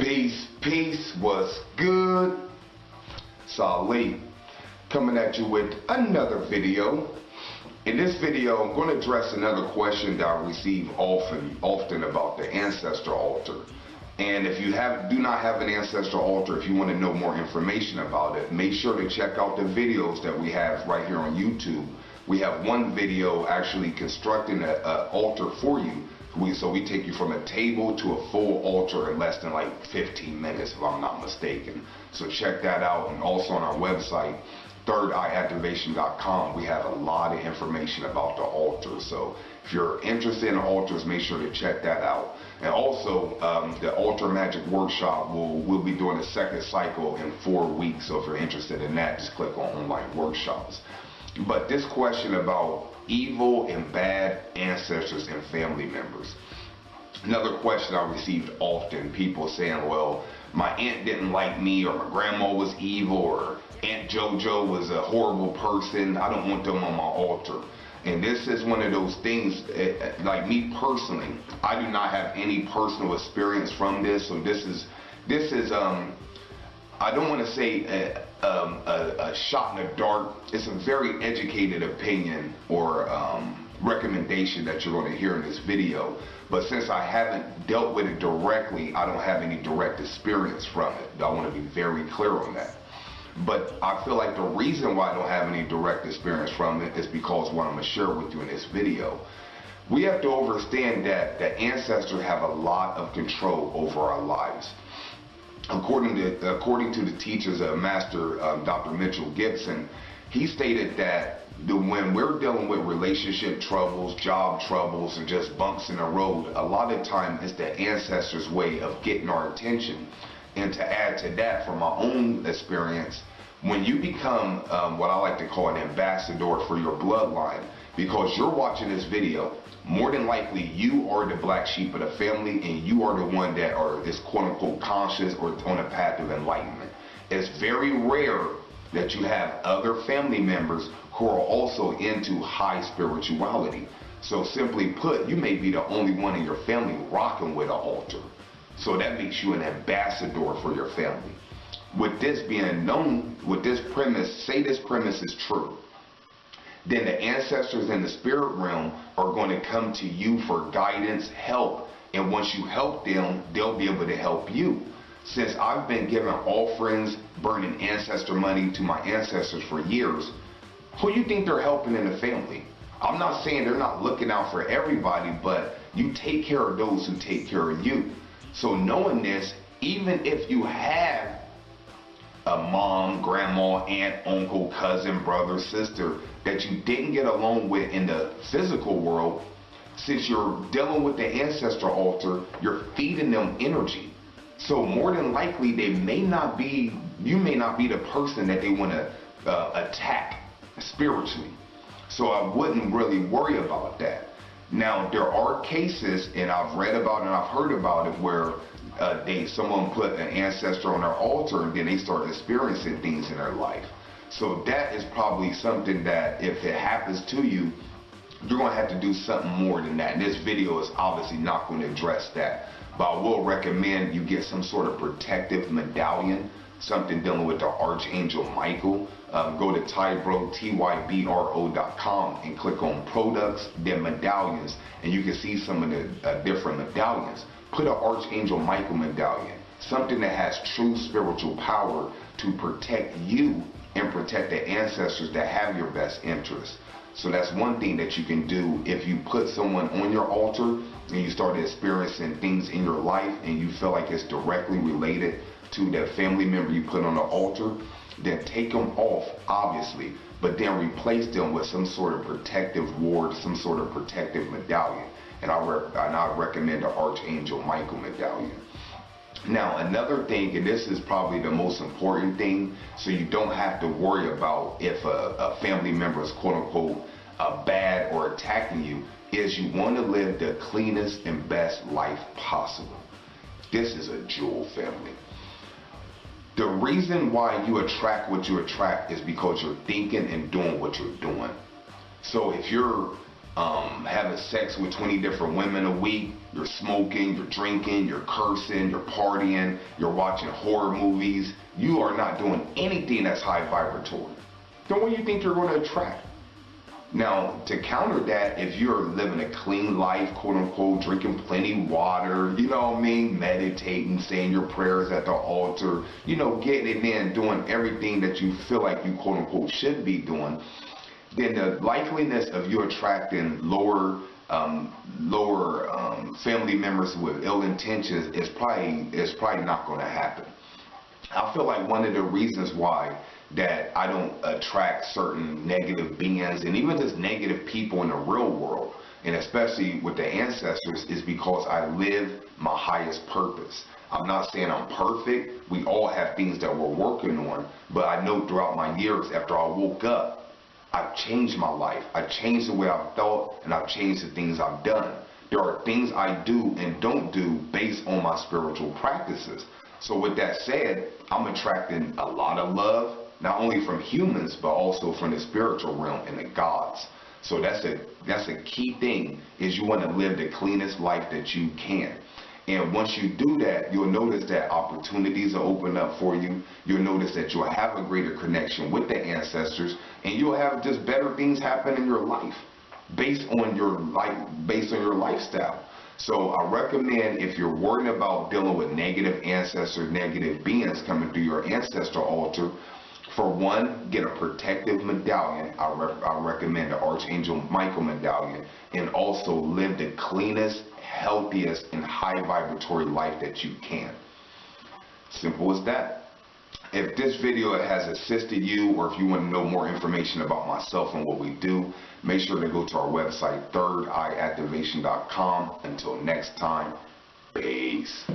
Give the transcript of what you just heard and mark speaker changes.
Speaker 1: Peace was good. Salih, coming at you with another video. In this video, I'm going to address another question that I receive often about the Ancestor altar. And if you do not have an Ancestor altar, if you want to know more information about it, make sure to check out the videos that we have right here on YouTube. We have one video actually constructing an altar for you. So we take you from a table to a full altar in less than like 15 minutes, if I'm not mistaken. So check that out. And also on our website, thirdeyeactivation.com, we have a lot of information about the altar. So if you're interested in altars, make sure to check that out. And also, the Altar Magic Workshop, we'll be doing a second cycle in 4 weeks. So if you're interested in that, just click on online workshops. But this question about evil and bad ancestors and family members. Another question I received often, people saying, well, my aunt didn't like me, or my grandma was evil, or Aunt JoJo was a horrible person. I don't want them on my altar. And this is one of those things, like me personally, I do not have any personal experience from this. So this is I don't want to say a shot in the dark. It's a very educated opinion or recommendation that you're going to hear in this video. But since I haven't dealt with it directly, I don't have any direct experience from it. I want to be very clear on that. But I feel like the reason why I don't have any direct experience from it is because what I'm going to share with you in this video. We have to understand that the ancestors have a lot of control over our lives. According to the teachers of Master Dr. Mitchell Gibson, he stated that when we're dealing with relationship troubles, job troubles, and just bumps in the road, a lot of time it's the ancestors' way of getting our attention. And to add to that, from my own experience, when you become what I like to call an ambassador for your bloodline, because you're watching this video, more than likely you are the black sheep of the family, and you are the one that is quote unquote conscious or on a path of enlightenment. It's very rare that you have other family members who are also into high spirituality. So simply put, you may be the only one in your family rocking with an altar. So that makes you an ambassador for your family. With this being known, with this premise, say this premise is true, then the ancestors in the spirit realm are going to come to you for guidance, help, and once you help them, they'll be able to help you. Since I've been giving offerings, burning ancestor money to my ancestors for years, who do you think they're helping in the family? I'm not saying they're not looking out for everybody, but you take care of those who take care of you. So knowing this, even if you have a mom, grandma, aunt, uncle, cousin, brother, sister that you didn't get along with in the physical world, since you're dealing with the ancestor altar, you're feeding them energy. So more than likely, you may not be the person that they want to attack spiritually. So I wouldn't really worry about that. Now, there are cases, and I've read about it and I've heard about it, where someone put an ancestor on their altar and then they start experiencing things in their life. So that is probably something that if it happens to you, you're going to have to do something more than that. And this video is obviously not going to address that. But I will recommend you get some sort of protective medallion, something dealing with the Archangel Michael. Go to tybro.com and click on products, then medallions, and you can see some of the different medallions. Put an Archangel Michael medallion, something that has true spiritual power to protect you and protect the ancestors that have your best interests. So that's one thing that you can do if you put someone on your altar and you start experiencing things in your life and you feel like it's directly related to that family member you put on the altar, then take them off, obviously, but then replace them with some sort of protective ward, some sort of protective medallion. And I recommend the Archangel Michael medallion. Now, another thing, and this is probably the most important thing, so you don't have to worry about if a family member is quote unquote bad or attacking you, is you want to live the cleanest and best life possible. This is a jewel, family. The reason why you attract what you attract is because you're thinking and doing what you're doing. So if you're having sex with 20 different women a week, you're smoking, you're drinking, you're cursing, you're partying, you're watching horror movies, you are not doing anything that's high vibratory, then what do you think you're going to attract? Now, to counter that, if you're living a clean life, quote unquote, drinking plenty water, you know what I mean, meditating, saying your prayers at the altar, you know, getting it in, doing everything that you feel like you, quote unquote, should be doing, then the likeliness of you attracting lower family members with ill intentions is probably not going to happen. I feel like one of the reasons why that I don't attract certain negative beings and even just negative people in the real world, and especially with the ancestors, is because I live my highest purpose. I'm not saying I'm perfect. We all have things that we're working on, but I know throughout my years after I woke up, I've changed my life. I've changed the way I've thought, and I've changed the things I've done. There are things I do and don't do based on my spiritual practices. So with that said, I'm attracting a lot of love, not only from humans, but also from the spiritual realm and the gods. So that's a key thing, is you want to live the cleanest life that you can. And once you do that, you'll notice that opportunities are open up for you. You'll notice that you'll have a greater connection with the ancestors, and you'll have just better things happen in your life based on your lifestyle. So I recommend, if you're worried about dealing with negative ancestors, negative beings coming through your ancestor altar, for one, get a protective medallion. I recommend the Archangel Michael medallion, and also live the cleanest, healthiest, and high vibratory life that you can. Simple as that. If this video has assisted you, or if you want to know more information about myself and what we do, make sure to go to our website, thirdeyeactivation.com. Until next time, peace.